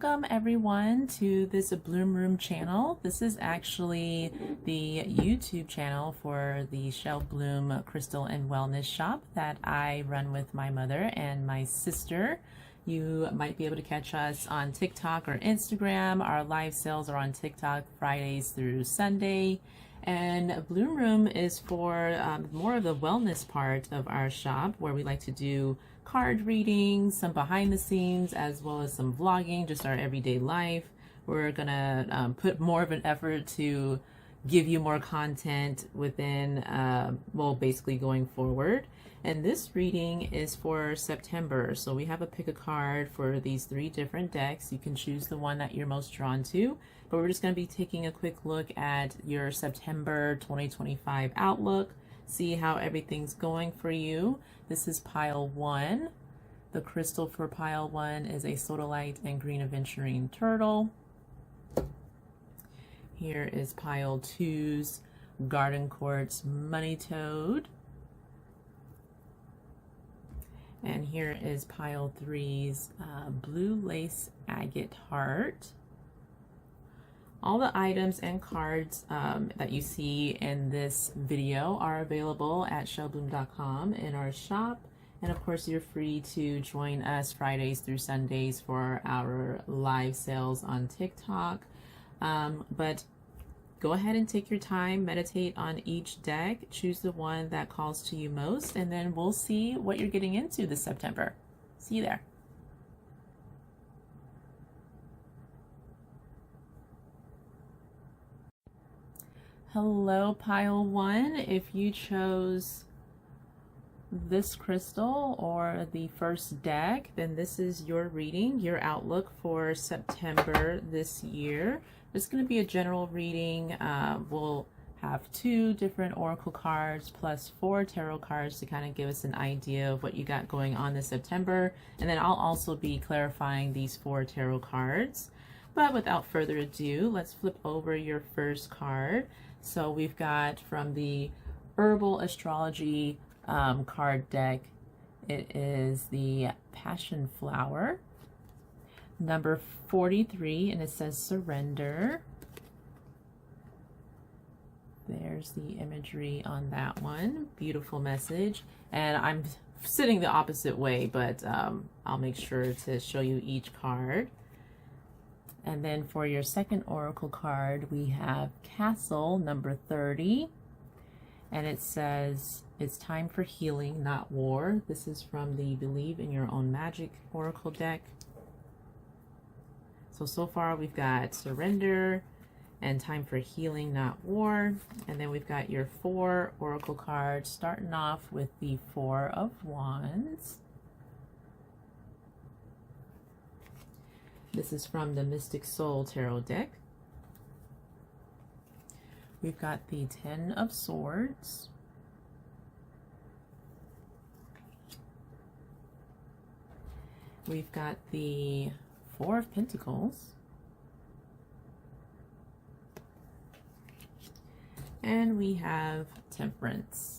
Welcome everyone to this Bloom Room channel. This is actually the YouTube channel for the Shell Bloom Crystal and Wellness Shop that I run with my mother and my sister. You might be able to catch us on TikTok or Instagram. Our live sales are on TikTok Fridays through Sunday. And Bloom Room is for more of the wellness part of our shop, where we like to do card readings, some behind the scenes, as well as some vlogging, just our everyday life. We're gonna put more of an effort to give you more content within, well, basically going forward. And this reading is for September. So we have a pick a card for these 3 different decks. You can choose the one that you're most drawn to, but we're just going to be taking a quick look at your September 2025 outlook, see how everything's going for you. This is pile 1. The crystal for pile 1 is a sodalite and green aventurine turtle. Here is pile 2's garden quartz money toad. And here is pile 3's blue lace agate heart. All the items and cards that you see in this video are available at shellbloom.com in our shop. And of course, you're free to join us Fridays through Sundays for our live sales on TikTok. But go ahead and take your time, meditate on each deck, choose the one that calls to you most, and then we'll see what you're getting into this September. See you there. Hello, pile 1. If you chose this crystal or the first deck, then this is your reading, your outlook for September this year. It's going to be a general reading. We'll have 2 different oracle cards plus 4 tarot cards to kind of give us an idea of what you got going on this September. And then I'll also be clarifying these 4 tarot cards. But without further ado, let's flip over your first card. So we've got from the Herbal Astrology card deck, it is the Passion Flower, number 43, and it says surrender. There's the imagery on that one. Beautiful message. And I'm sitting the opposite way, but I'll make sure to show you each card. And then for your second oracle card, we have Castle, number 30. And it says, it's time for healing, not war. This is from the Believe in Your Own Magic oracle deck. So far we've got surrender and time for healing, not war. And then we've got your 4 oracle cards, starting off with the 4 of Wands. This is from the Mystic Soul Tarot deck. We've got the 10 of Swords. We've got the 4 of Pentacles. And we have Temperance.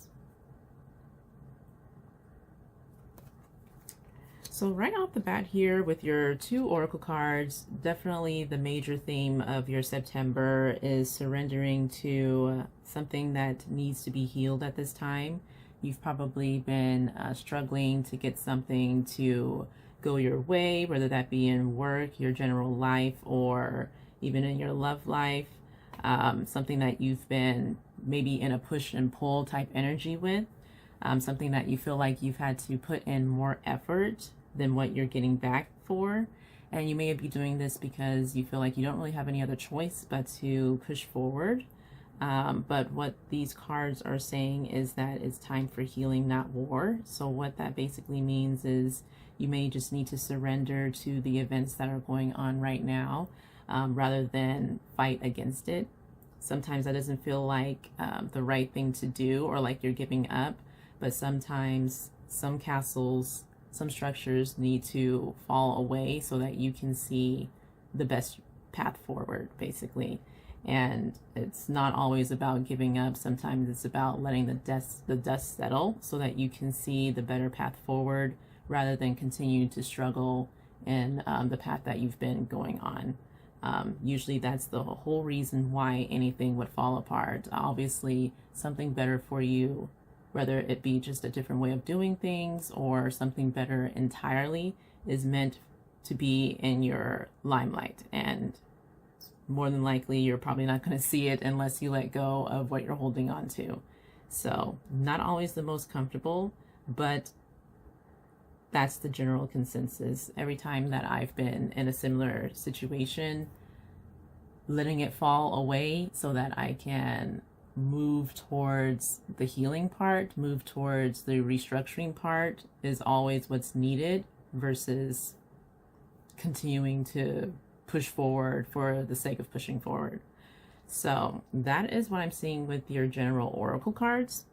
So right off the bat here with your 2 oracle cards, definitely the major theme of your September is surrendering to something that needs to be healed at this time. You've probably been struggling to get something to go your way, whether that be in work, your general life, or even in your love life. Something that you've been maybe in a push and pull type energy with. Something that you feel like you've had to put in more effort than what you're getting back for. And you may be doing this because you feel like you don't really have any other choice but to push forward. But what these cards are saying is that it's time for healing, not war. So what that basically means is you may just need to surrender to the events that are going on right now, rather than fight against it. Sometimes that doesn't feel like the right thing to do, or like you're giving up, but sometimes some castles, some structures need to fall away so that you can see the best path forward, basically. And it's not always about giving up. Sometimes it's about letting the dust settle so that you can see the better path forward, rather than continue to struggle in the path that you've been going on. Usually that's the whole reason why anything would fall apart. Obviously, something better for you, whether it be just a different way of doing things or something better entirely, is meant to be in your limelight. And more than likely, you're probably not going to see it unless you let go of what you're holding on to. So, not always the most comfortable, but that's the general consensus. Every time that I've been in a similar situation, letting it fall away so that I can move towards the healing part, move towards the restructuring part, is always what's needed versus continuing to push forward for the sake of pushing forward. So that is what I'm seeing with your general oracle cards.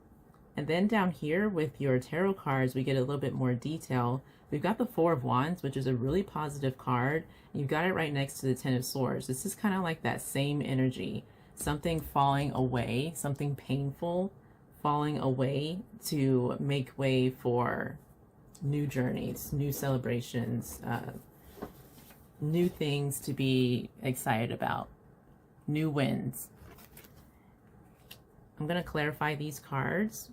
And then down here with your tarot cards, we get a little bit more detail. We've got the Four of Wands, which is a really positive card. You've got it right next to the Ten of Swords. This is kind of like that same energy. Something falling away, something painful falling away to make way for new journeys, new celebrations, new things to be excited about, new wins. I'm going to clarify these cards.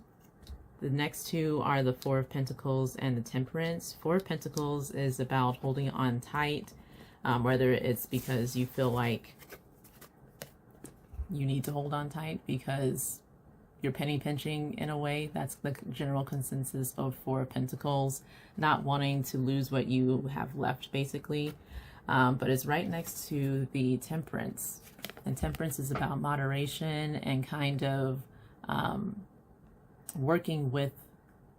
The next two are the Four of Pentacles and the Temperance. Four of Pentacles is about holding on tight, whether it's because you feel like you need to hold on tight because you're penny pinching in a way. That's the general consensus of Four of Pentacles, not wanting to lose what you have left, basically. But it's right next to the Temperance. And Temperance is about moderation and kind of working with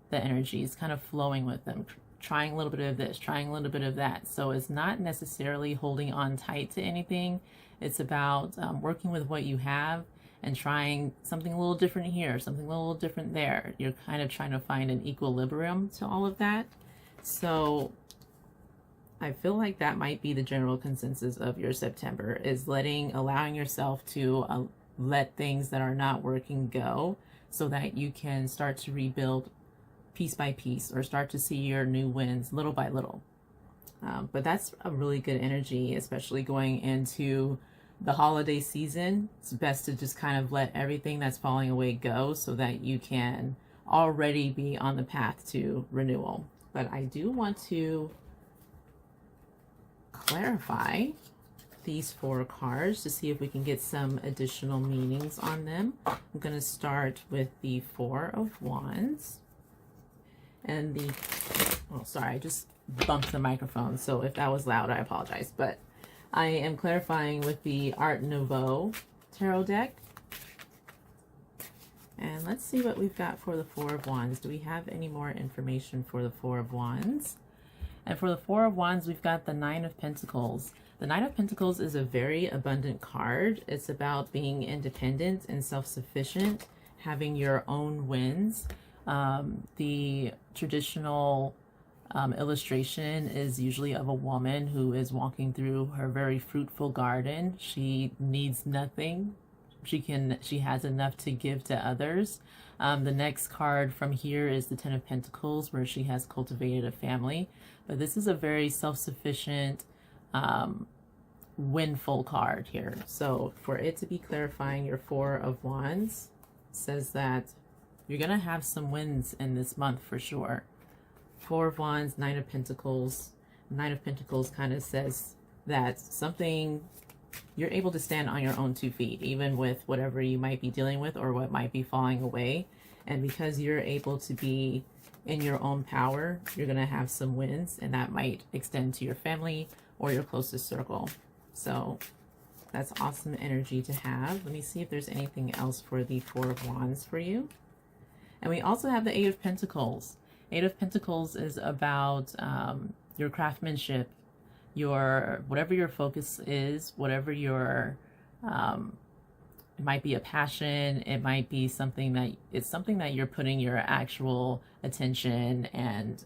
the energies, kind of flowing with them, trying a little bit of this, trying a little bit of that. So it's not necessarily holding on tight to anything. It's about working with what you have and trying something a little different here, something a little different there. You're kind of trying to find an equilibrium to all of that. So I feel like that might be the general consensus of your September, is allowing yourself to let things that are not working go so that you can start to rebuild piece by piece or start to see your new wins little by little. But that's a really good energy, especially going into the holiday season. It's best to just kind of let everything that's falling away go so that you can already be on the path to renewal. But I do want to clarify these four cards to see if we can get some additional meanings on them. I'm going to start with the Four of Wands and the, oh, sorry, I just bumped the microphone, so if that was loud, I apologize. But I am clarifying with the Art Nouveau tarot deck. And let's see what we've got for the Four of Wands. Do we have any more information for the Four of Wands? And for the Four of Wands, we've got the Nine of Pentacles. The Nine of Pentacles is a very abundant card. It's about being independent and self-sufficient, having your own wins. The traditional illustration is usually of a woman who is walking through her very fruitful garden. She needs nothing. She has enough to give to others. The next card from here is the Ten of Pentacles, where she has cultivated a family. But this is a very self-sufficient, winful card here. So for it to be clarifying your Four of Wands, says that you're going to have some wins in this month for sure. Four of Wands, Nine of Pentacles. Nine of Pentacles kind of says that something, you're able to stand on your own 2 feet, even with whatever you might be dealing with or what might be falling away. And because you're able to be in your own power, you're going to have some wins, and that might extend to your family or your closest circle. So that's awesome energy to have. Let me see if there's anything else for the Four of Wands for you. And we also have the Eight of Pentacles. Eight of Pentacles is about your craftsmanship, your whatever your focus is, whatever your it might be a passion, it might be something that you're putting your actual attention and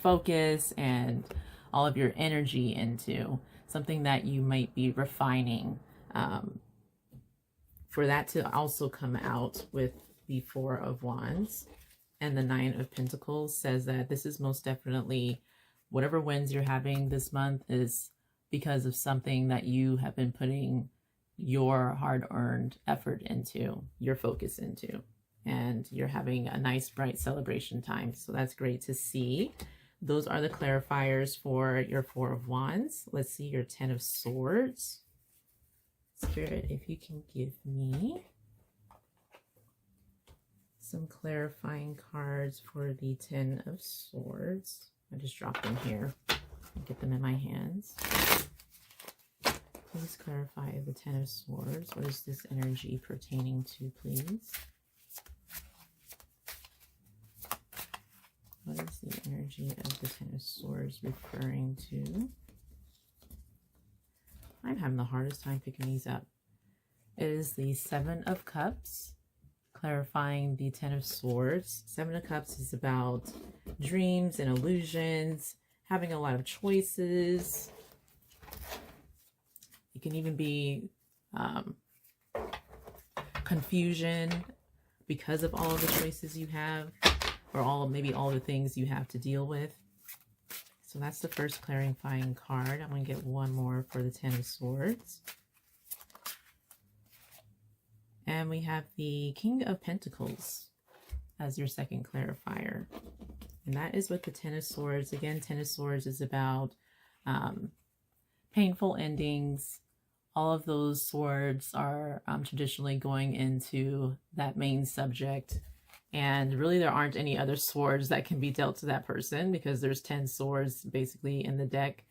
focus and all of your energy into, something that you might be refining. For that to also come out with the Four of Wands and the Nine of Pentacles says that this is most definitely whatever wins you're having this month is because of something that you have been putting your hard-earned effort into, your focus into, and you're having a nice bright celebration time. So that's great to see. Those are the clarifiers for your Four of Wands. Let's see your Ten of Swords. Spirit, if you can give me some clarifying cards for the Ten of Swords. I just dropped them here and get them in my hands. Please clarify the Ten of Swords. What is this energy pertaining to, please? What is the energy of the Ten of Swords referring to? I'm having the hardest time picking these up. It is the Seven of Cups, clarifying the Ten of Swords. Seven of Cups is about dreams and illusions, having a lot of choices. It can even be confusion because of all of the choices you have, or maybe all the things you have to deal with. So that's the first clarifying card. I'm going to get one more for the Ten of Swords. And we have the King of Pentacles as your second clarifier. And that is with the Ten of Swords. Again, Ten of Swords is about painful endings. All of those swords are traditionally going into that main subject. And really there aren't any other swords that can be dealt to that person because there's 10 swords basically in the deck.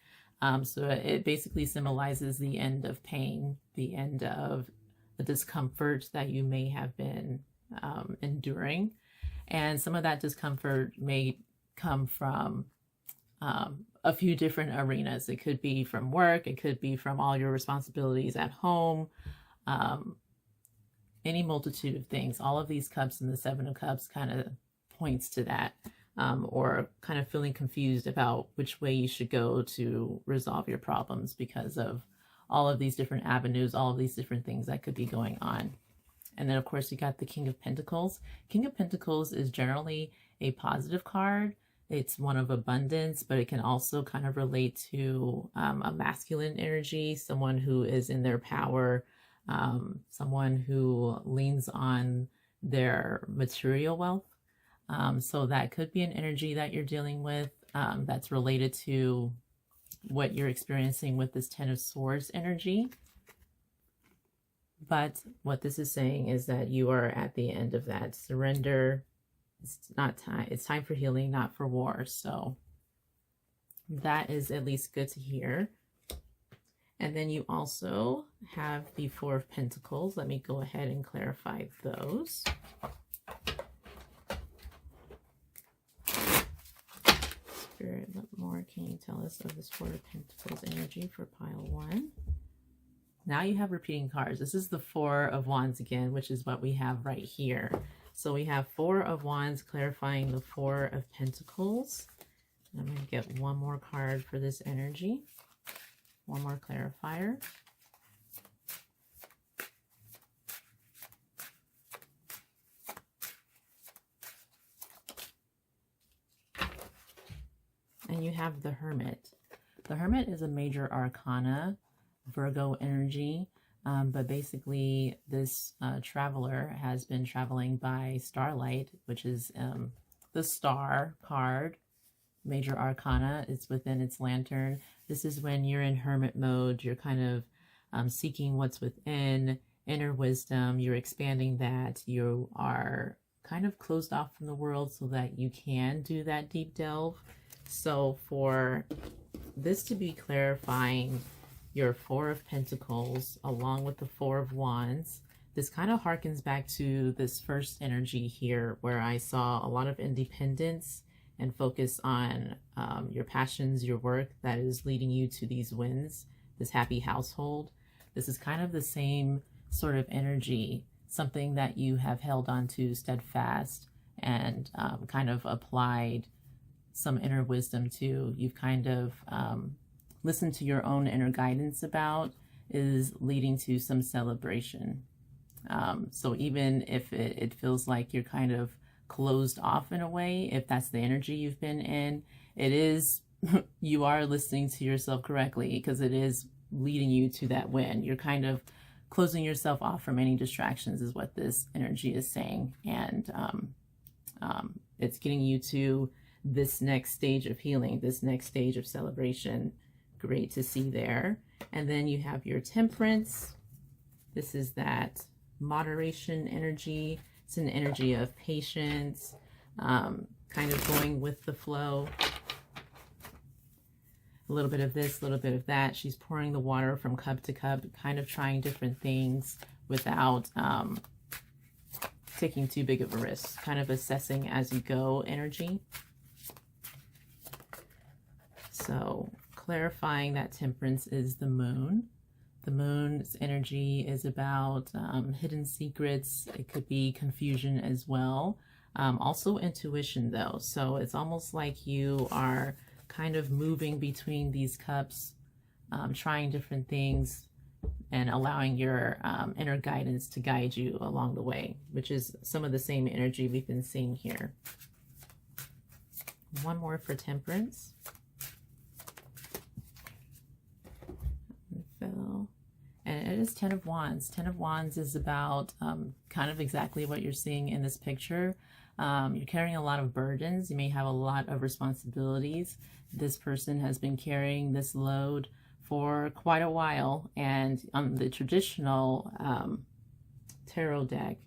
So it basically symbolizes the end of pain, the end of the discomfort that you may have been enduring. And some of that discomfort may come from a few different arenas. It could be from work. It could be from all your responsibilities at home. Any multitude of things. All of these cups and the Seven of Cups kind of points to that, or kind of feeling confused about which way you should go to resolve your problems because of all of these different avenues, all of these different things that could be going on. And then of course you got the King of Pentacles. King of Pentacles is generally a positive card. It's one of abundance, but it can also kind of relate to a masculine energy, someone who is in their power, someone who leans on their material wealth. So that could be an energy that you're dealing with that's related to what you're experiencing with this Ten of Swords energy. But what this is saying is that you are at the end of that. Surrender. It's not time. It's time for healing, not for war. So that is at least good to hear. And then you also have the Four of Pentacles. Let me go ahead and clarify those. Spirit, what more can you tell us of this Four of Pentacles energy for pile one? Now you have repeating cards. This is the Four of Wands again, which is what we have right here. So we have Four of Wands clarifying the Four of Pentacles. I'm going to get one more card for this energy. One more clarifier. And you have the Hermit. The Hermit is a major arcana, Virgo energy. But basically this traveler has been traveling by starlight, which is the star card, major arcana. It's within its lantern. This is when you're in hermit mode. You're kind of seeking what's within, inner wisdom. You're expanding that. You are kind of closed off from the world so that you can do that deep delve. So for this to be clarifying your Four of Pentacles along with the Four of Wands, this kind of harkens back to this first energy here where I saw a lot of independence and focus on your passions, your work that is leading you to these wins, this happy household. This is kind of the same sort of energy, something that you have held on to steadfast and kind of applied some inner wisdom to. You've kind of listened to your own inner guidance about, is leading to some celebration. So even if it feels like you're kind of closed off in a way, if that's the energy you've been in, it is you are listening to yourself correctly, because it is leading you to that win. You're kind of closing yourself off from any distractions is what this energy is saying. And it's getting you to this next stage of healing, this next stage of celebration. Great to see there. And then you have your Temperance. This is that moderation energy. It's an energy of patience, kind of going with the flow. A little bit of this, a little bit of that. She's pouring the water from cup to cup, kind of trying different things without taking too big of a risk, kind of assessing as you go energy. So clarifying that Temperance is the moon. The moon's energy is about hidden secrets. It could be confusion as well. Also intuition though. So it's almost like you are kind of moving between these cups, trying different things and allowing your inner guidance to guide you along the way, which is some of the same energy we've been seeing here. One more for Temperance. And it is 10 of Wands. 10 of Wands is about kind of exactly what you're seeing in this picture. You're carrying a lot of burdens. You may have a lot of responsibilities. This person has been carrying this load for quite a while. And on the traditional tarot deck,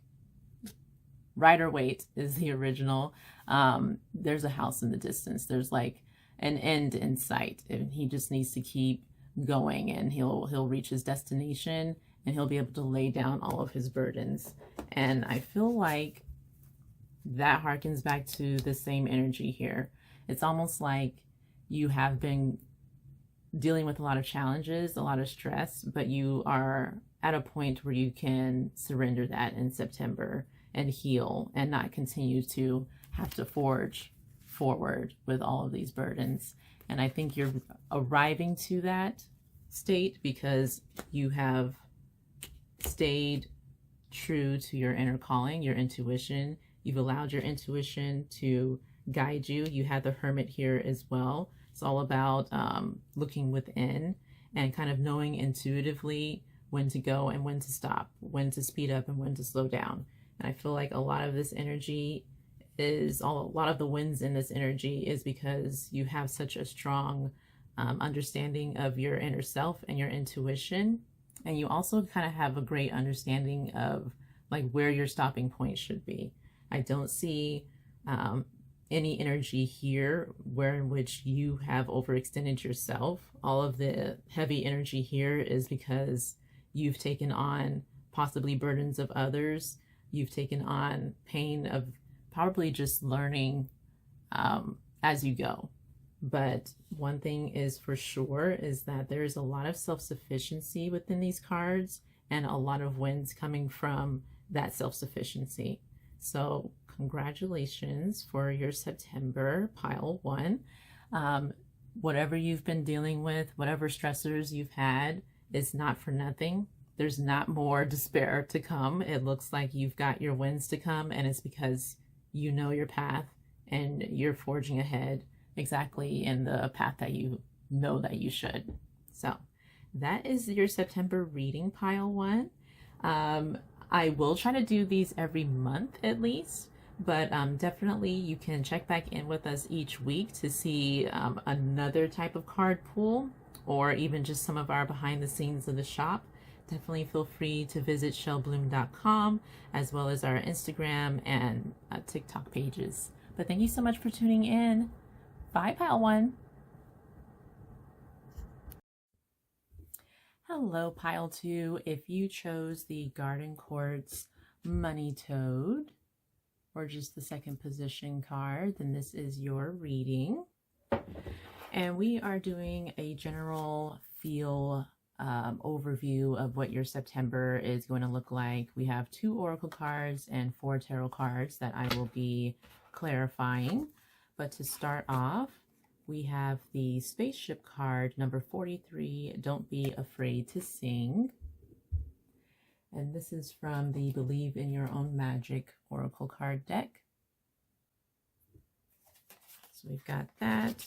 Rider-Waite is the original. There's a house in the distance. There's like an end in sight. And he just needs to keep going, and he'll reach his destination, and he'll be able to lay down all of his burdens. And I feel like that harkens back to the same energy here. It's almost like you have been dealing with a lot of challenges, a lot of stress, but you are at a point where you can surrender that in September and heal and not continue to have to forge forward with all of these burdens. And I think you're arriving to that state because you have stayed true to your inner calling, your intuition. You've allowed your intuition to guide you. You have the Hermit here as well. It's all about looking within and kind of knowing intuitively when to go and when to stop, when to speed up and when to slow down. And I feel like a lot of this energy is, a lot of the wins in this energy is because you have such a strong understanding of your inner self and your intuition. And you also kind of have a great understanding of like where your stopping point should be. I don't see any energy here where in which you have overextended yourself. All of the heavy energy here is because you've taken on possibly burdens of others. You've taken on pain of probably just learning as you go. But one thing is for sure is that there is a lot of self-sufficiency within these cards and a lot of wins coming from that self-sufficiency. So congratulations for your September pile one. Whatever you've been dealing with, whatever stressors you've had, is not for nothing. There's not more despair to come. It looks like you've got your wins to come, and it's because you know your path and you're forging ahead exactly in the path that you know that you should. So that is your September reading, pile one. I will try to do these every month at least, but definitely you can check back in with us each week to see another type of card pool, or even just some of our behind the scenes of the shop. Definitely feel free to visit shellbloom.com, as well as our Instagram and TikTok pages. But thank you so much for tuning in. Bye, pile one. Hello, pile two. If you chose the Garden Quartz Money Toad, or just the second position card, then this is your reading. And we are doing a general feel overview of what your September is going to look like. We have 2 oracle cards and 4 tarot cards that I will be clarifying. But to start off, we have the spaceship card, number 43, Don't Be Afraid to Sing. And this is from the Believe in Your Own Magic oracle card deck. So we've got that.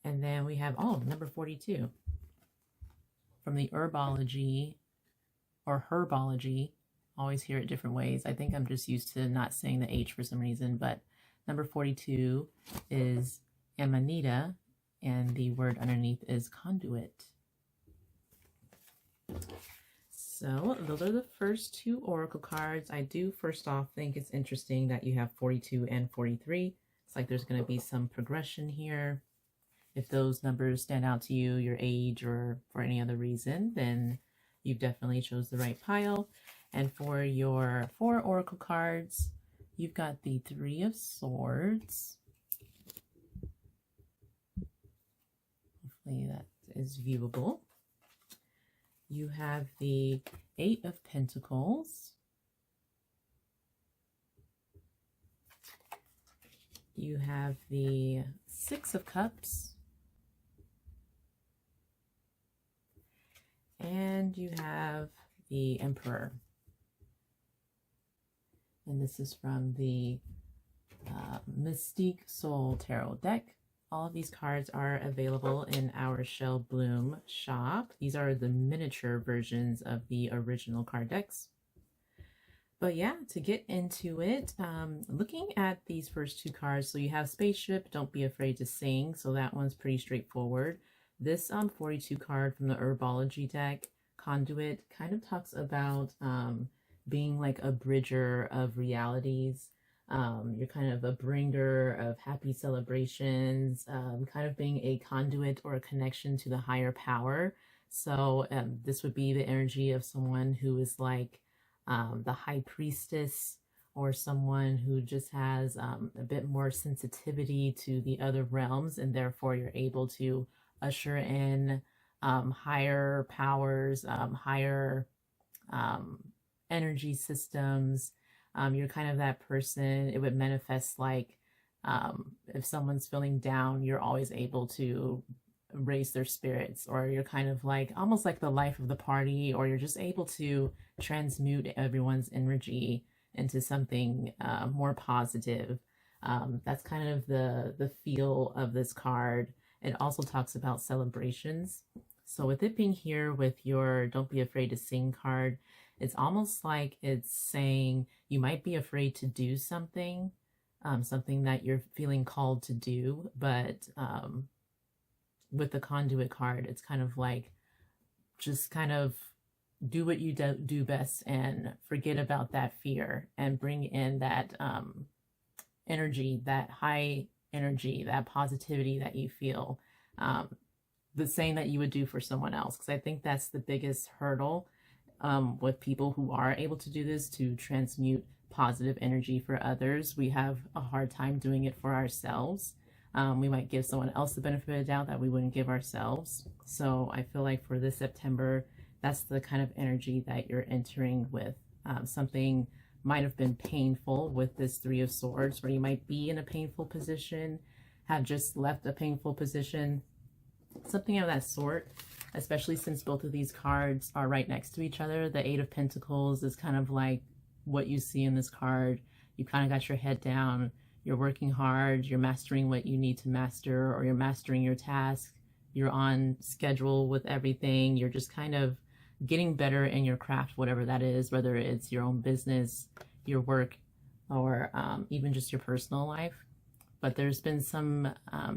And then we have, oh, number 42 from the herbology or herbology. Always hear it different ways. I think I'm just used to not saying the H for some reason, but number 42 is Amanita, and the word underneath is conduit. So those are the first two oracle cards. I do first off think it's interesting that you have 42 and 43. It's like there's going to be some progression here. If those numbers stand out to you, your age, or for any other reason, then you definitely chose the right pile. And for your 4 oracle cards, you've got the 3 of Swords. Hopefully that is viewable. You have the 8 of Pentacles. You have the 6 of Cups. And you have the Emperor. And this is from the Mystique Soul Tarot deck. All of these cards are available in our Shell Bloom shop. These are the miniature versions of the original card decks. But yeah, to get into it, looking at these first 2 cards, so you have Spaceship, Don't Be Afraid to Sing, so that one's pretty straightforward. This 42 card from the Herbology deck, Conduit, kind of talks about being like a bridger of realities. You're kind of a bringer of happy celebrations, kind of being a conduit or a connection to the higher power. So this would be the energy of someone who is like the high priestess, or someone who just has a bit more sensitivity to the other realms, and therefore you're able to usher in higher powers, higher energy systems. You're kind of that person. It would manifest like if someone's feeling down, you're always able to raise their spirits, or you're kind of like almost like the life of the party, or you're just able to transmute everyone's energy into something more positive. That's kind of the feel of this card. It also talks about celebrations. So with it being here with your Don't Be Afraid to Sing card, it's almost like it's saying you might be afraid to do something, something that you're feeling called to do, but with the Conduit card, it's kind of like just kind of do what you do best and forget about that fear and bring in that energy, that high energy, that positivity that you feel, the same that you would do for someone else. Because I think that's the biggest hurdle with people who are able to do this, to transmute positive energy for others. We have a hard time doing it for ourselves. We might give someone else the benefit of the doubt that we wouldn't give ourselves. So I feel like for this September, that's the kind of energy that you're entering with. Something might have been painful with this 3 of Swords, where you might be in a painful position, have just left a painful position, something of that sort, especially since both of these cards are right next to each other. The 8 of Pentacles is kind of like what you see in this card. You kind of got your head down, you're working hard, you're mastering what you need to master, or you're mastering your task, you're on schedule with everything, you're just kind of getting better in your craft, whatever that is, whether it's your own business, your work, or even just your personal life. But there's been some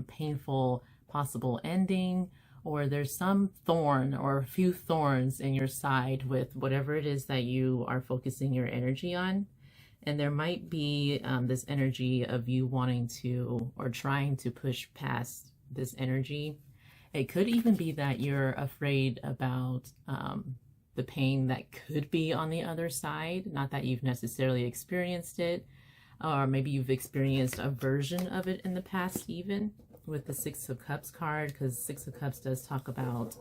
painful possible ending, or there's some thorn or a few thorns in your side with whatever it is that you are focusing your energy on. And there might be this energy of you wanting to, or trying to push past this energy. It could even be that you're afraid about the pain that could be on the other side. Not that you've necessarily experienced it, or maybe you've experienced a version of it in the past, even with the 6 of Cups card, because 6 of Cups does talk about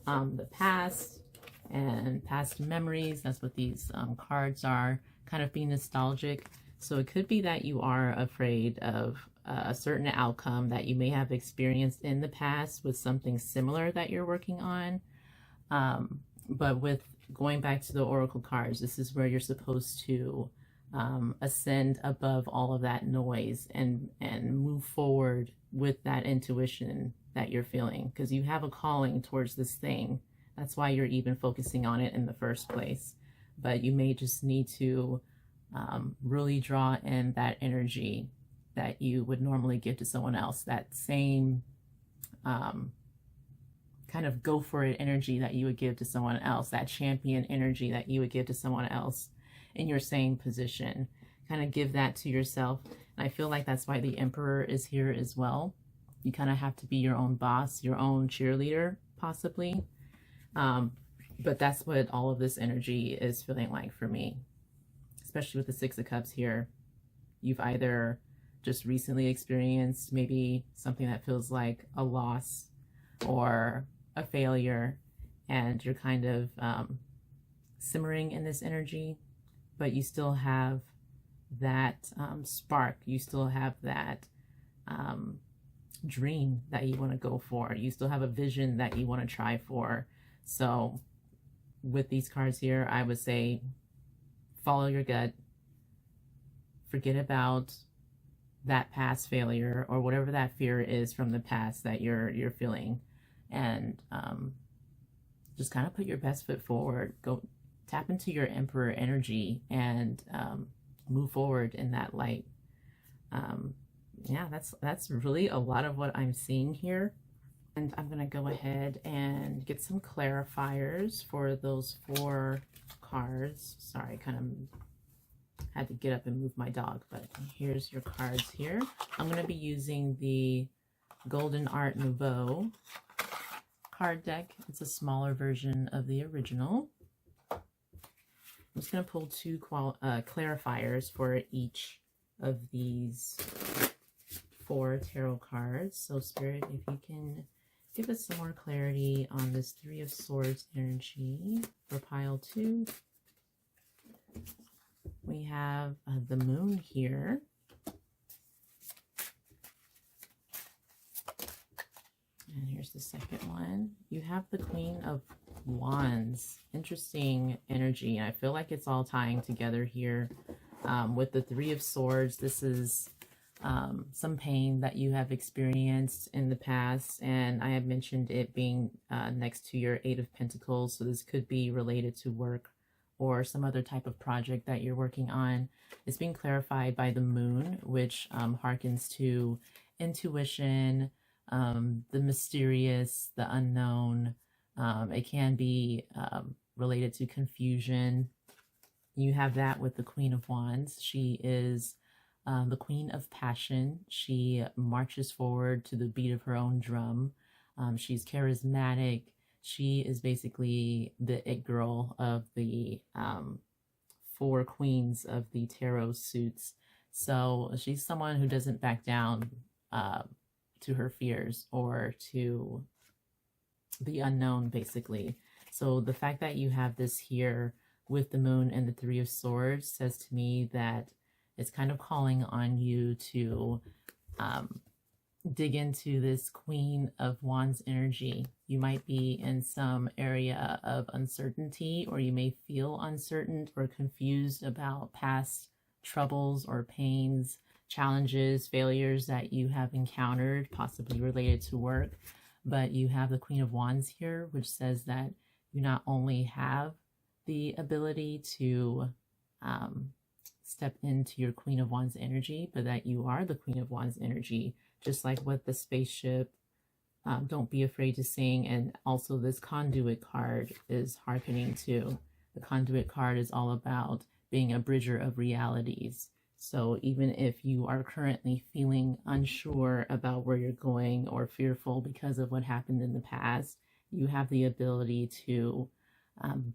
the past and past memories. That's what these cards are, kind of being nostalgic. So it could be that you are afraid of a certain outcome that you may have experienced in the past with something similar that you're working on. But with going back to the Oracle cards, this is where you're supposed to ascend above all of that noise and move forward with that intuition that you're feeling, because you have a calling towards this thing. That's why you're even focusing on it in the first place. But you may just need to really draw in that energy that you would normally give to someone else, that same kind of go for it energy that you would give to someone else, that champion energy that you would give to someone else in your same position. Kind of give that to yourself. And I feel like that's why the Emperor is here as well. You kind of have to be your own boss, your own cheerleader, possibly. But that's what all of this energy is feeling like for me, especially with the Six of Cups here. You've either just recently experienced maybe something that feels like a loss or a failure, and you're kind of simmering in this energy, but you still have that spark. You still have that dream that you want to go for. You still have a vision that you want to try for. So with these cards here, I would say follow your gut. Forget about that past failure or whatever that fear is from the past that you're feeling, and just kind of put your best foot forward. Go tap into your Emperor energy and move forward in that light. Yeah, that's really a lot of what I'm seeing here. And I'm gonna go ahead and get some clarifiers for those 4 cards. Sorry, kind of had to get up and move my dog, but here's your cards here. I'm going to be using the Golden Art Nouveau card deck. It's a smaller version of the original. I'm just going to pull 2 clarifiers for each of these 4 tarot cards. So Spirit, if you can give us some more clarity on this 3 of Swords energy for pile 2. We have the Moon here. And here's the second one. You have the Queen of Wands. Interesting energy. And I feel like it's all tying together here. With the 3 of Swords, this is some pain that you have experienced in the past. And I have mentioned it being next to your 8 of Pentacles. So this could be related to work or some other type of project that you're working on. It's being clarified by the Moon, which harkens to intuition, the mysterious, the unknown. It can be related to confusion. You have that with the Queen of Wands. She is the Queen of Passion. She marches forward to the beat of her own drum. She's charismatic. She is basically the it girl of the 4 queens of the tarot suits. So she's someone who doesn't back down to her fears or to the unknown, basically. So the fact that you have this here with the Moon and the 3 of Swords says to me that it's kind of calling on you to dig into this Queen of Wands energy. You might be in some area of uncertainty, or you may feel uncertain or confused about past troubles or pains, challenges, failures that you have encountered, possibly related to work. But you have the Queen of Wands here, which says that you not only have the ability to step into your Queen of Wands energy, but that you are the Queen of Wands energy, just like what the spaceship, Don't Be Afraid to Sing, and also this Conduit card is hearkening to. The Conduit card is all about being a bridger of realities. So even if you are currently feeling unsure about where you're going or fearful because of what happened in the past, you have the ability to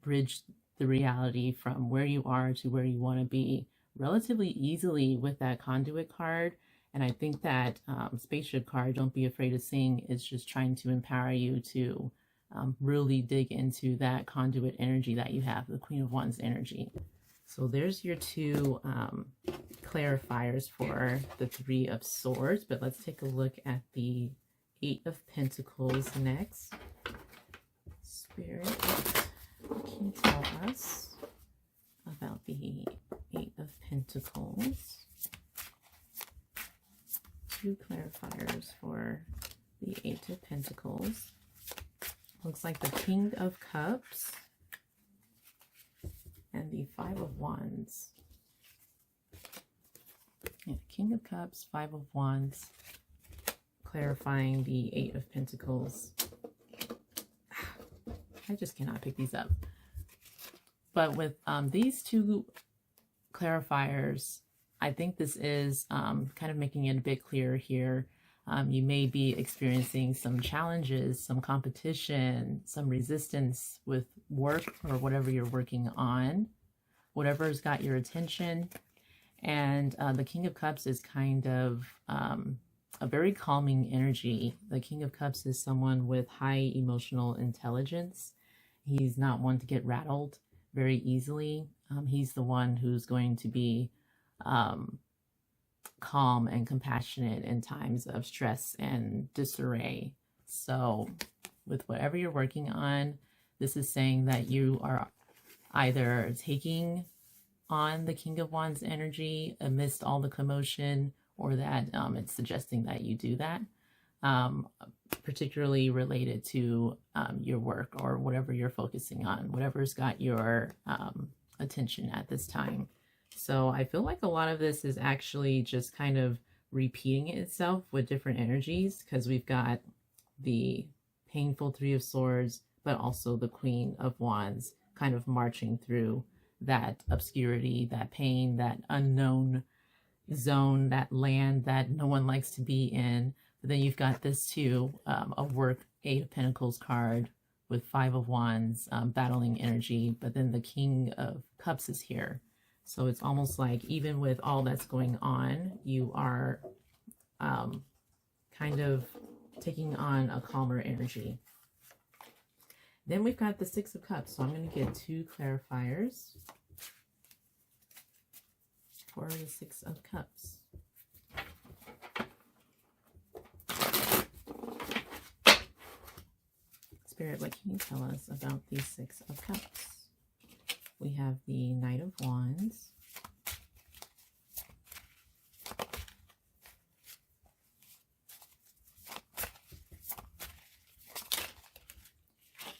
bridge the reality from where you are to where you want to be relatively easily with that Conduit card. And I think that spaceship card, Don't Be Afraid to Sing, is just trying to empower you to really dig into that conduit energy that you have, the Queen of Wands energy. So there's your 2 clarifiers for the 3 of Swords, but let's take a look at the 8 of Pentacles next. Spirit, what can you tell us about the 8 of Pentacles. 2 clarifiers for the 8 of Pentacles. Looks like the King of Cups and the 5 of Wands. Yeah, King of Cups, 5 of Wands, clarifying the 8 of Pentacles. I just cannot pick these up. But with these 2 clarifiers, I think this is kind of making it a bit clearer here. You may be experiencing some challenges, some competition, some resistance with work or whatever you're working on, whatever's got your attention. And the King of Cups is kind of a very calming energy. The King of Cups is someone with high emotional intelligence. He's not one to get rattled very easily. He's the one who's going to be calm and compassionate in times of stress and disarray. So with whatever you're working on, this is saying that you are either taking on the King of Wands energy amidst all the commotion, or that it's suggesting that you do that, particularly related to your work or whatever you're focusing on, whatever's got your attention at this time. So I feel like a lot of this is actually just kind of repeating itself with different energies, because we've got the painful 3 of Swords, but also the Queen of Wands kind of marching through that obscurity, that pain, that unknown zone, that land that no one likes to be in. But then you've got this too, a work 8 of Pentacles card with 5 of Wands, battling energy, but then the King of Cups is here. So it's almost like even with all that's going on, you are kind of taking on a calmer energy. Then we've got the 6 of Cups. So I'm going to get 2 clarifiers for the 6 of Cups. Spirit, what can you tell us about the 6 of Cups? We have the Knight of Wands.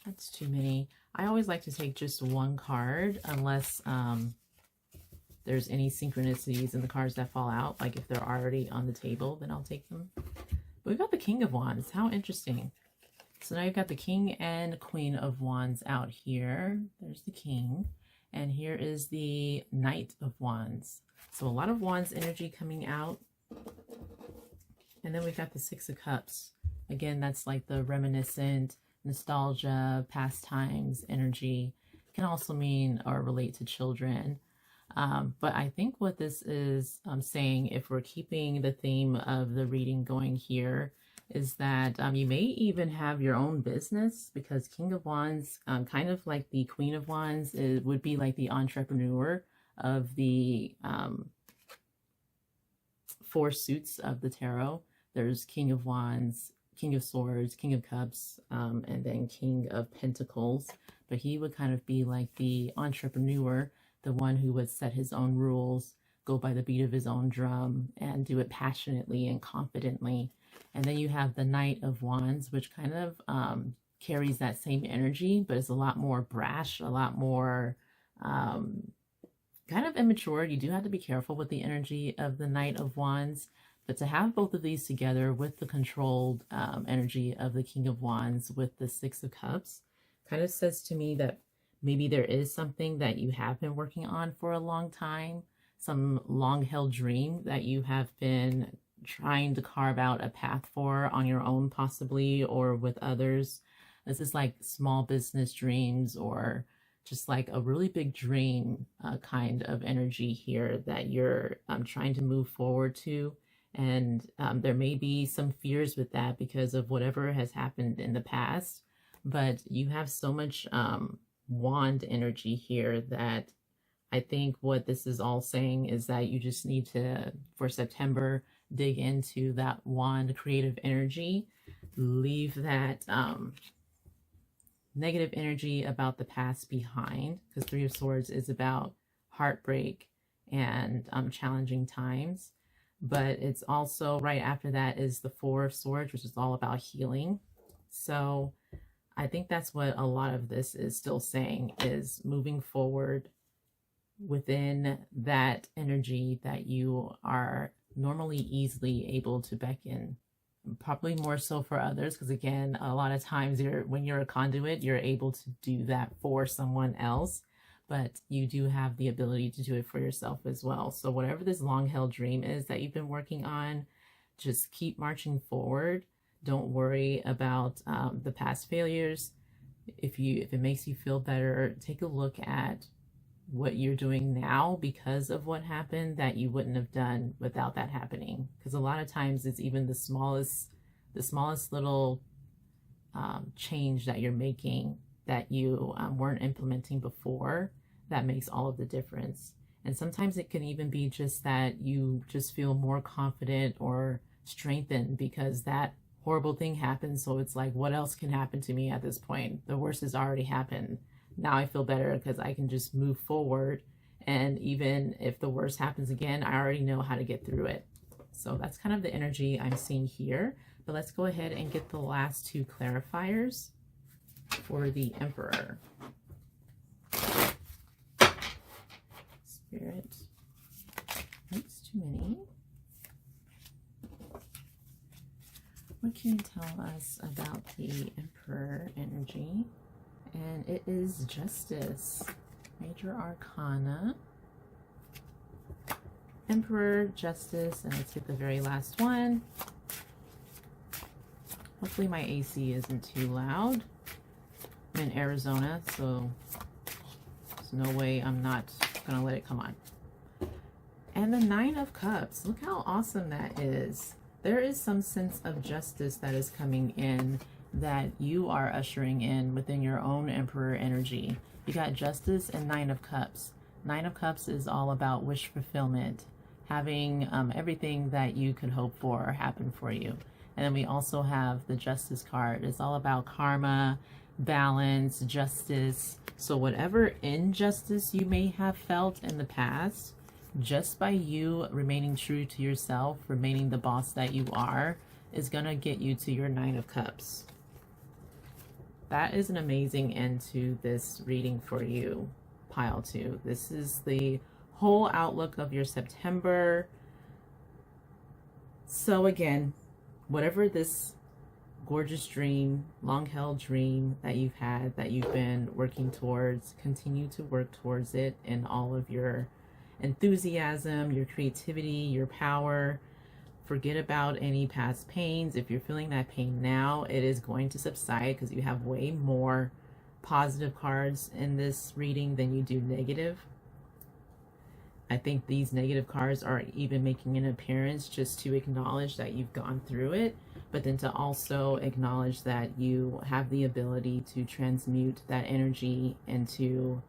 That's too many. I always like to take just one card unless there's any synchronicities in the cards that fall out. Like if they're already on the table, then I'll take them. But we've got the King of Wands. How interesting. So now you've got the King and Queen of Wands out here. There's the King. And here is the Knight of Wands. So a lot of Wands energy coming out. And then we've got the 6 of Cups. Again, that's like the reminiscent, nostalgia, past times energy. It can also mean or relate to children. But I think what this is saying, if we're keeping the theme of the reading going here, is that you may even have your own business, because King of Wands, kind of like the Queen of Wands, would be like the entrepreneur of the 4 suits of the tarot. There's King of Wands, King of Swords, King of Cups, and then King of Pentacles. But he would kind of be like the entrepreneur, the one who would set his own rules, go by the beat of his own drum, and do it passionately and confidently. And then you have the Knight of Wands, which kind of carries that same energy, but it's a lot more brash, a lot more kind of immature. You do have to be careful with the energy of the Knight of Wands. But to have both of these together with the controlled energy of the King of Wands with the 6 of Cups kind of says to me that maybe there is something that you have been working on for a long time, some long-held dream that you have been trying to carve out a path for on your own, possibly, or with others. This is like small business dreams, or just like a really big dream kind of energy here that you're trying to move forward to. And there may be some fears with that because of whatever has happened in the past, but you have so much wand energy here that I think what this is all saying is that you just need to, for September, dig into that wand creative energy, leave that negative energy about the past behind, because 3 of Swords is about heartbreak and challenging times. But it's also right after that is the Four of Swords, which is all about healing. So I think that's what a lot of this is still saying, is moving forward within that energy that you are normally easily able to beckon. Probably more so for others, because again, a lot of times when you're a conduit, you're able to do that for someone else, but you do have the ability to do it for yourself as well. So whatever this long held dream is that you've been working on, just keep marching forward. Don't worry about the past failures. If it makes you feel better, take a look at what you're doing now because of what happened that you wouldn't have done without that happening. Because a lot of times it's even the smallest little change that you're making that you weren't implementing before that makes all of the difference. And sometimes it can even be just that you just feel more confident or strengthened because that horrible thing happened. So it's like, what else can happen to me at this point? The worst has already happened. Now I feel better because I can just move forward. And even if the worst happens again, I already know how to get through it. So that's kind of the energy I'm seeing here. But let's go ahead and get the last two clarifiers for the Emperor. Spirit. Oops, too many. What can you tell us about the Emperor energy? And it is Justice, Major Arcana, Emperor, Justice, and let's get the very last one. Hopefully my AC isn't too loud. I'm in Arizona, so there's no way I'm not gonna let it come on. And the Nine of Cups, look how awesome that is. There is some sense of justice that is coming in that you are ushering in within your own Emperor energy. You got Justice and Nine of Cups. Nine of Cups is all about wish fulfillment, having everything that you could hope for happen for you. And then we also have the Justice card. It's all about karma, balance, justice. So whatever injustice you may have felt in the past, just by you remaining true to yourself, remaining the boss that you are, is gonna get you to your Nine of Cups. That is an amazing end to this reading for you, pile 2. This is the whole outlook of your September. So again, whatever this gorgeous dream, long-held dream that you've had, that you've been working towards, continue to work towards it in all of your enthusiasm, your creativity, your power. Forget about any past pains. If you're feeling that pain now, it is going to subside because you have way more positive cards in this reading than you do negative. I think these negative cards are even making an appearance just to acknowledge that you've gone through it, but then to also acknowledge that you have the ability to transmute that energy into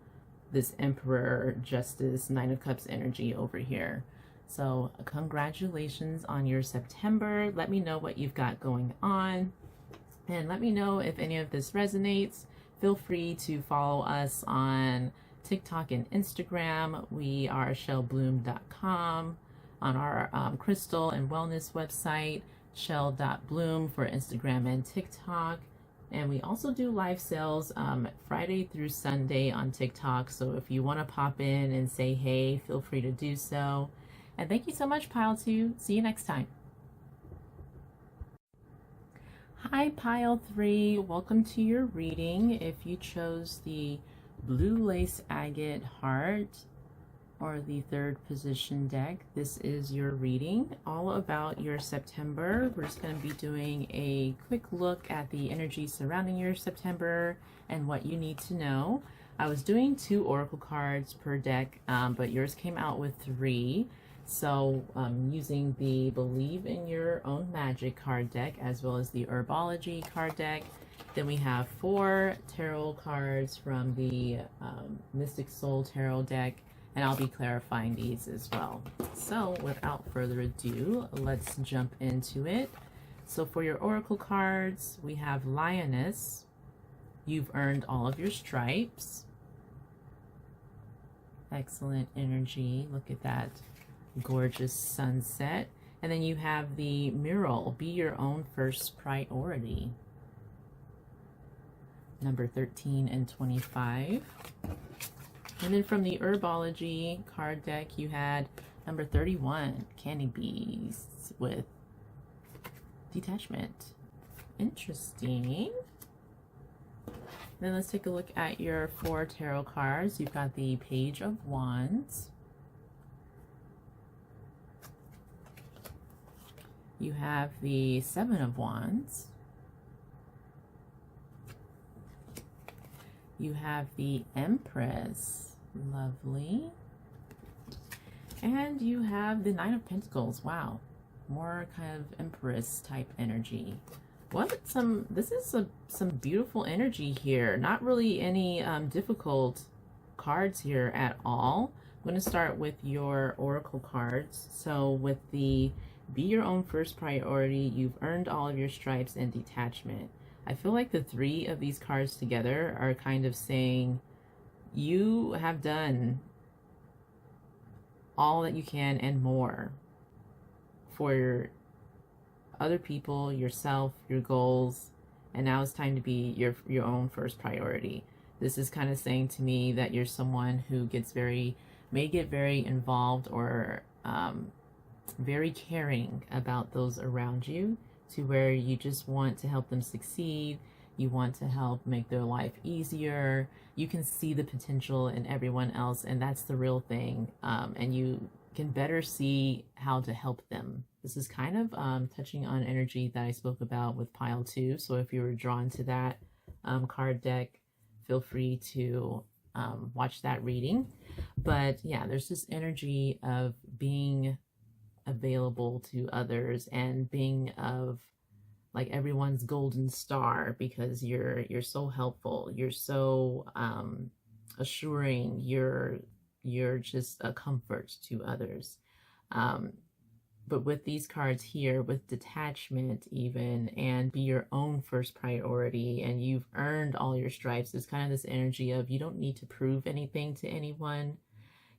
this Emperor, Justice, Nine of Cups energy over here. So congratulations on your September. Let me know what you've got going on. And let me know if any of this resonates. Feel free to follow us on TikTok and Instagram. We are shellbloom.com. On our crystal and wellness website, shell.bloom for Instagram and TikTok. And we also do live sales Friday through Sunday on TikTok. So if you want to pop in and say hey, feel free to do so. And thank you so much, Pile 2. See you next time. Hi, Pile 3. Welcome to your reading. If you chose the Blue Lace Agate Heart or the third position deck, this is your reading all about your September. We're just going to be doing a quick look at the energy surrounding your September and what you need to know. I was doing 2 oracle cards per deck, but yours came out with 3. So using the Believe in Your Own Magic card deck as well as the Herbology card deck. Then we have 4 tarot cards from the Mystic Soul Tarot deck, and I'll be clarifying these as well. So without further ado, let's jump into it. So for your oracle cards, we have Lioness. You've earned all of your stripes. Excellent energy. Look at that gorgeous sunset. And then you have the mural, be your own first priority. Number 13 and 25. And then from the herbology card deck, you had number 31, candy bees with detachment. Interesting. Then let's take a look at your 4 tarot cards. You've got the Page of Wands. You have the 7 of Wands. You have the Empress. Lovely. And you have the Nine of Pentacles. Wow. More kind of Empress type energy. This is some beautiful energy here. Not really any difficult cards here at all. I'm going to start with your oracle cards. So with the be your own first priority, you've earned all of your stripes and detachment. I feel like the 3 of these cards together are kind of saying you have done all that you can and more for other people, yourself, your goals, and now it's time to be your own first priority. This is kind of saying to me that you're someone who may get very involved or very caring about those around you, to where you just want to help them succeed. You want to help make their life easier. You can see the potential in everyone else, and that's the real thing. And you can better see how to help them. This is kind of touching on energy that I spoke about with pile 2. So if you were drawn to that card deck, feel free to watch that reading. But yeah, there's this energy of being available to others and being of like everyone's golden star, because you're so helpful, you're so assuring, you're just a comfort to others. But with these cards here, with detachment even, and be your own first priority, and you've earned all your stripes, it's kind of this energy of you don't need to prove anything to anyone.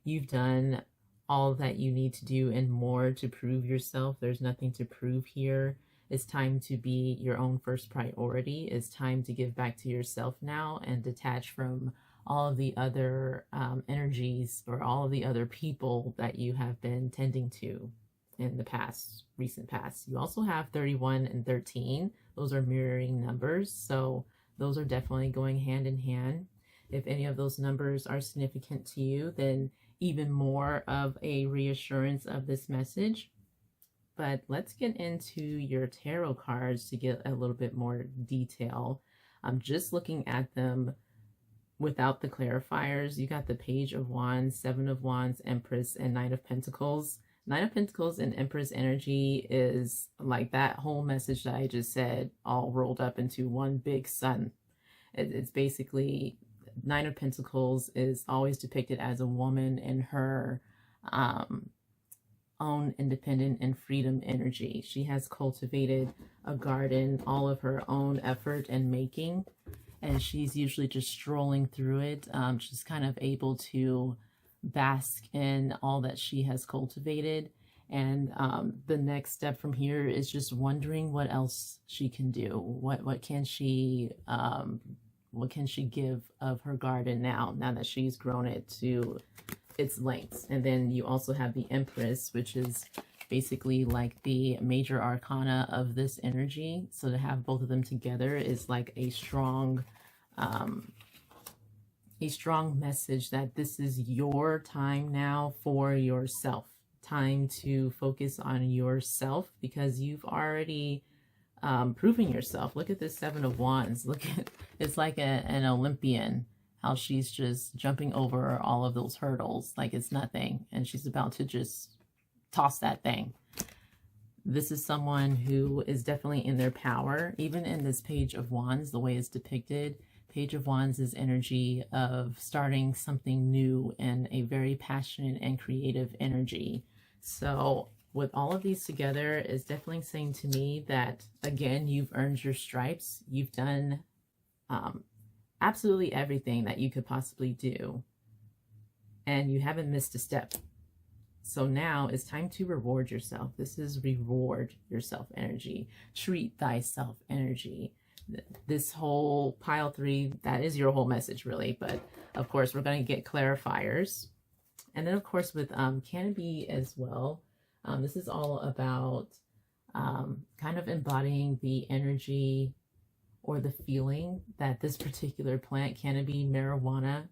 You've done all that you need to do and more to prove yourself. There's nothing to prove here. It's time to be your own first priority. It's time to give back to yourself now and detach from all of the other energies or all of the other people that you have been tending to in the past, recent past. You also have 31 and 13. Those are mirroring numbers, so those are definitely going hand in hand. If any of those numbers are significant to you, then even more of a reassurance of this message. But let's get into your tarot cards to get a little bit more detail. I'm just looking at them without the clarifiers. You got the Page of Wands, 7 of Wands, Empress, and Knight of Pentacles. Nine of Pentacles and Empress energy is like that whole message that I just said, all rolled up into one big sun. It's basically, Nine of Pentacles is always depicted as a woman in her own independent and freedom energy. She has cultivated a garden, all of her own effort and making, and she's usually just strolling through it. She's kind of able to bask in all that she has cultivated, and the next step from here is just wondering what else she can do. What can she give of her garden now that she's grown it to its lengths? And then you also have the Empress, which is basically like the major arcana of this energy. So to have both of them together is like a strong message that this is your time now for yourself. Time to focus on yourself, because you've already proven yourself. Look at this 7 of Wands. Look at, it's like an Olympian, how she's just jumping over all of those hurdles like it's nothing, and she's about to just toss that thing. This is someone who is definitely in their power. Even in this Page of Wands, the way it's depicted, Page of Wands is energy of starting something new and a very passionate and creative energy. So with all of these together, is definitely saying to me that, again, you've earned your stripes. You've done absolutely everything that you could possibly do. and you haven't missed a step. So now it's time to reward yourself. This is reward yourself energy, treat thyself energy. This whole pile 3, that is your whole message really, but of course we're going to get clarifiers. And then of course with canopy as well, this is all about kind of embodying the energy or the feeling that this particular plant, canopy marijuana,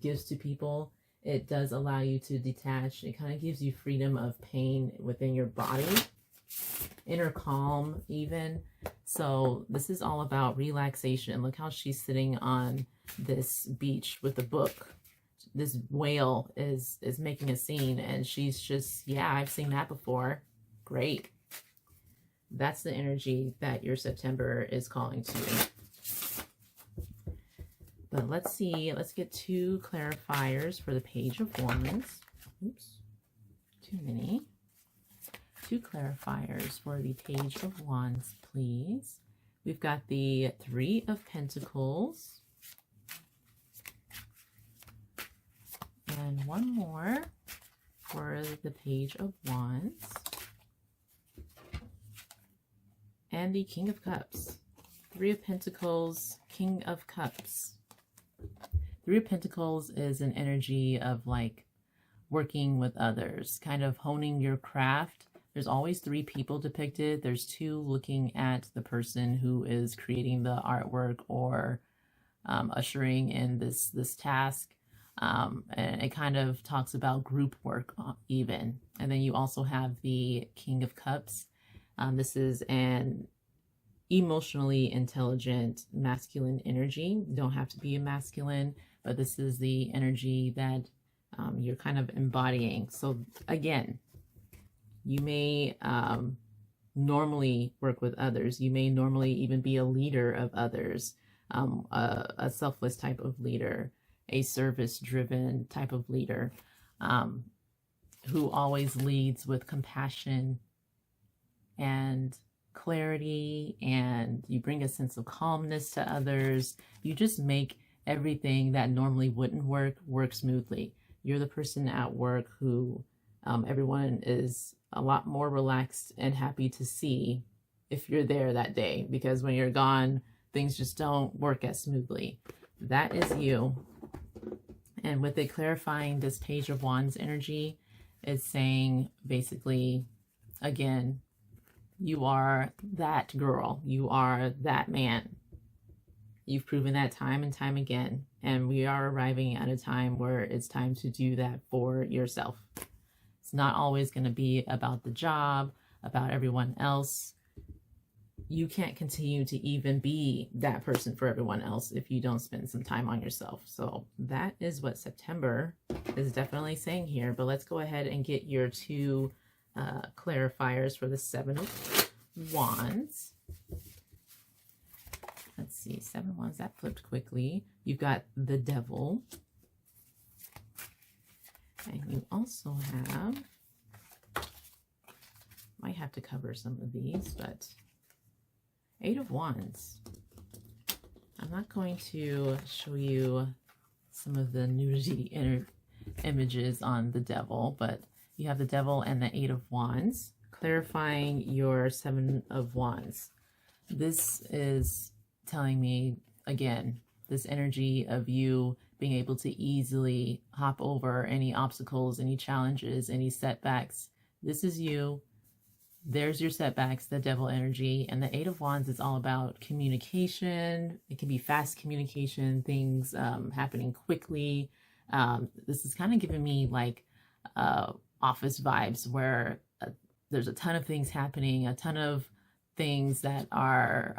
gives to people. It does allow you to detach. It kind of gives you freedom of pain within your body, inner calm even. So this is all about relaxation. Look how she's sitting on this beach with a book. This whale is making a scene, and she's just, yeah, I've seen that before. Great. That's the energy that your September is calling to. But let's see, let's get 2 clarifiers for the Page of Wands. Oops, too many. 2 clarifiers for the Page of Wands, please. We've got the 3 of Pentacles. And one more for the Page of Wands. And the King of Cups. 3 of Pentacles, King of Cups. 3 of Pentacles is an energy of like working with others, kind of honing your craft. There's always 3 people depicted. There's 2 looking at the person who is creating the artwork or ushering in this task. And it kind of talks about group work even. And then you also have the King of Cups. This is an emotionally intelligent masculine energy. You don't have to be a masculine, but this is the energy that you're kind of embodying. So again, you may normally work with others. You may normally even be a leader of others, a selfless type of leader, a service-driven type of leader, who always leads with compassion and clarity, and you bring a sense of calmness to others. You just make everything that normally wouldn't work smoothly. You're the person at work who everyone is a lot more relaxed and happy to see if you're there that day, because when you're gone, things just don't work as smoothly. That is you. And with it clarifying this Page of Wands energy, it's saying basically, again, you are that girl. You are that man. You've proven that time and time again. And we are arriving at a time where it's time to do that for yourself. It's not always going to be about the job, about everyone else. You can't continue to even be that person for everyone else if you don't spend some time on yourself. So that is what September is definitely saying here. But let's go ahead and get your 2 clarifiers for the 7 of Wands. Let's see, 7 of Wands, that flipped quickly. You've got the Devil. And you also have, might have to cover some of these, but 8 of Wands. I'm not going to show you some of the nudity images on the Devil, but you have the Devil and the 8 of Wands, clarifying your 7 of Wands. This is telling me, again, this energy of you being able to easily hop over any obstacles, any challenges, any setbacks. This is you. There's your setbacks, the Devil energy. And the 8 of Wands is all about communication. It can be fast communication, things happening quickly. This is kind of giving me like office vibes where there's a ton of things happening, a ton of things that are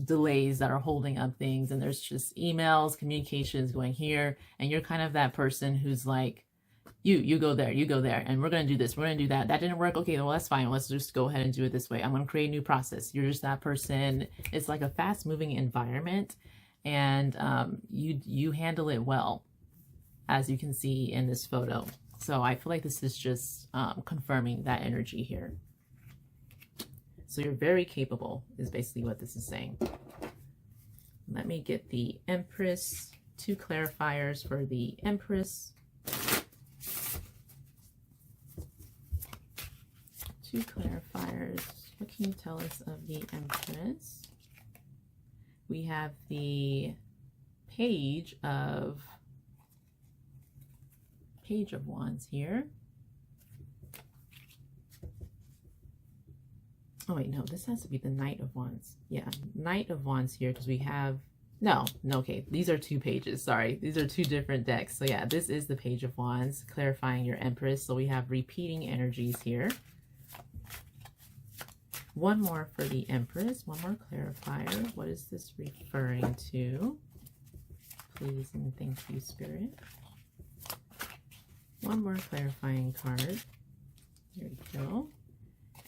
delays that are holding up things, and there's just emails, communications going here, and you're kind of that person who's like, you go there, and we're going to do this, we're going to do that. That didn't work. Okay, well, that's fine. Let's just go ahead and do it this way. I'm going to create a new process. You're just that person. It's like a fast moving environment, and you handle it well, as you can see in this photo. So I feel like this is just confirming that energy here. So you're very capable is basically what this is saying. Let me get the Empress, 2 clarifiers for the Empress. Two clarifiers. What can you tell us of the Empress? We have the Page of Wands here. Oh wait, no, this has to be the Knight of Wands. Yeah, Knight of Wands here, because we have, no, okay, these are two pages, sorry. These are two different decks. So yeah, this is the Page of Wands, clarifying your Empress. So we have repeating energies here. One more for the Empress, one more clarifier. What is this referring to? Please and thank you, Spirit. One more clarifying card. Here we go.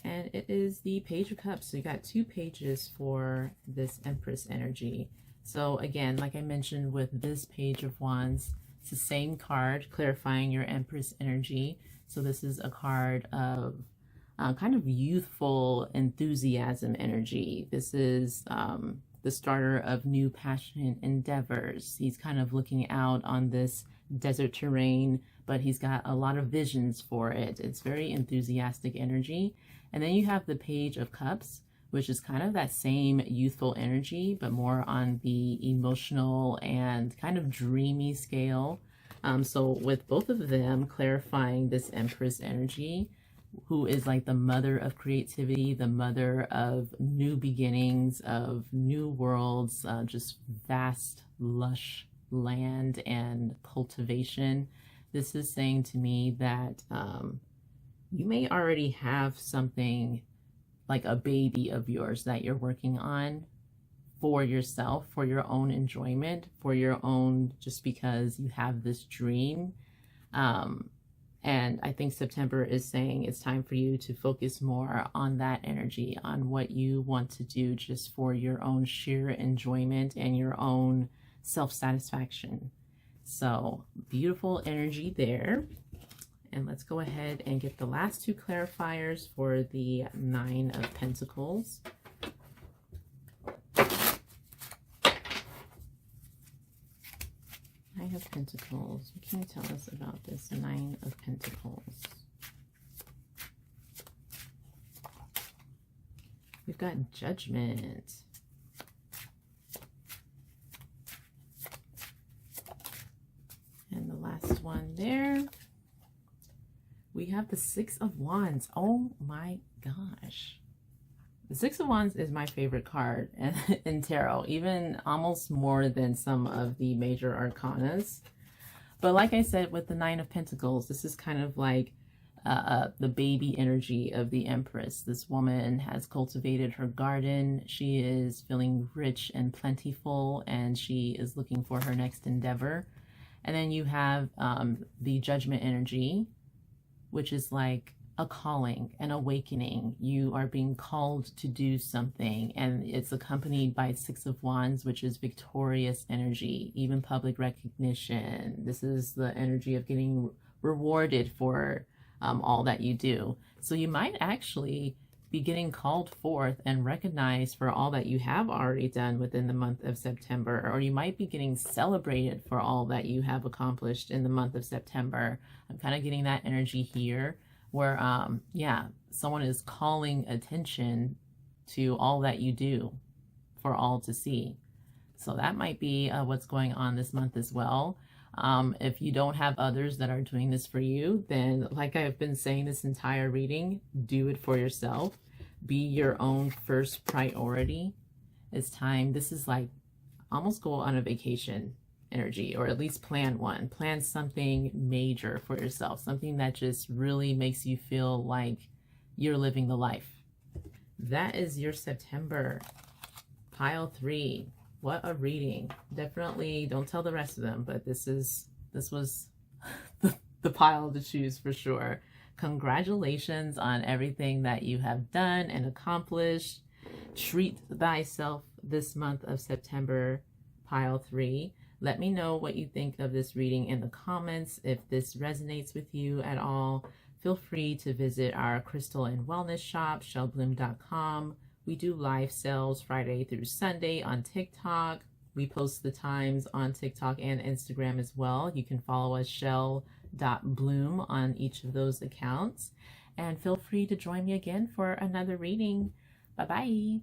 And it is the Page of Cups. So you got two pages for this Empress energy. So again, like I mentioned with this Page of Wands, it's the same card, clarifying your Empress energy. So this is a card of kind of youthful enthusiasm energy. This is the starter of new passionate endeavors. He's kind of looking out on this desert terrain, but he's got a lot of visions for it. It's very enthusiastic energy. And then you have the Page of Cups, which is kind of that same youthful energy, but more on the emotional and kind of dreamy scale. So with both of them clarifying this Empress energy, who is like the mother of creativity, the mother of new beginnings, of new worlds, just vast, lush land and cultivation. This is saying to me that you may already have something like a baby of yours that you're working on for yourself, for your own enjoyment, for your own, just because you have this dream. And I think September is saying it's time for you to focus more on that energy, on what you want to do just for your own sheer enjoyment and your own self-satisfaction. So beautiful energy there. And let's go ahead and get the last two clarifiers for the Nine of Pentacles. Nine of Pentacles. What can you tell us about this Nine of Pentacles? We've got Judgment. And the last one there, we have the Six of Wands. Oh my gosh. The Six of Wands is my favorite card in tarot, even almost more than some of the major arcanas. But like I said, with the Nine of Pentacles, this is kind of like the baby energy of the Empress. This woman has cultivated her garden. She is feeling rich and plentiful, and she is looking for her next endeavor. And then you have the Judgment energy, which is like a calling, an awakening. You are being called to do something, and it's accompanied by Six of Wands, which is victorious energy, even public recognition. This is the energy of getting rewarded for all that you do. So you might actually be getting called forth and recognized for all that you have already done within the month of September, or you might be getting celebrated for all that you have accomplished in the month of September. I'm kind of getting that energy here where, yeah, someone is calling attention to all that you do for all to see. So that might be what's going on this month as well. If you don't have others that are doing this for you, then like I've been saying this entire reading, do it for yourself. Be your own first priority. It's time. This is like almost go on a vacation energy, or at least plan one. Plan something major for yourself, something that just really makes you feel like you're living the life. That is your September. Pile 3. What a reading. Definitely don't tell the rest of them, but this was the pile to choose for sure. Congratulations on everything that you have done and accomplished. Treat thyself this month of September, pile 3. Let me know what you think of this reading in the comments. If this resonates with you at all, feel free to visit our crystal and wellness shop, shellbloom.com. We do live sales Friday through Sunday on TikTok. We post the times on TikTok and Instagram as well. You can follow us, Shell red.bloom on each of those accounts. And feel free to join me again for another reading. Bye-bye.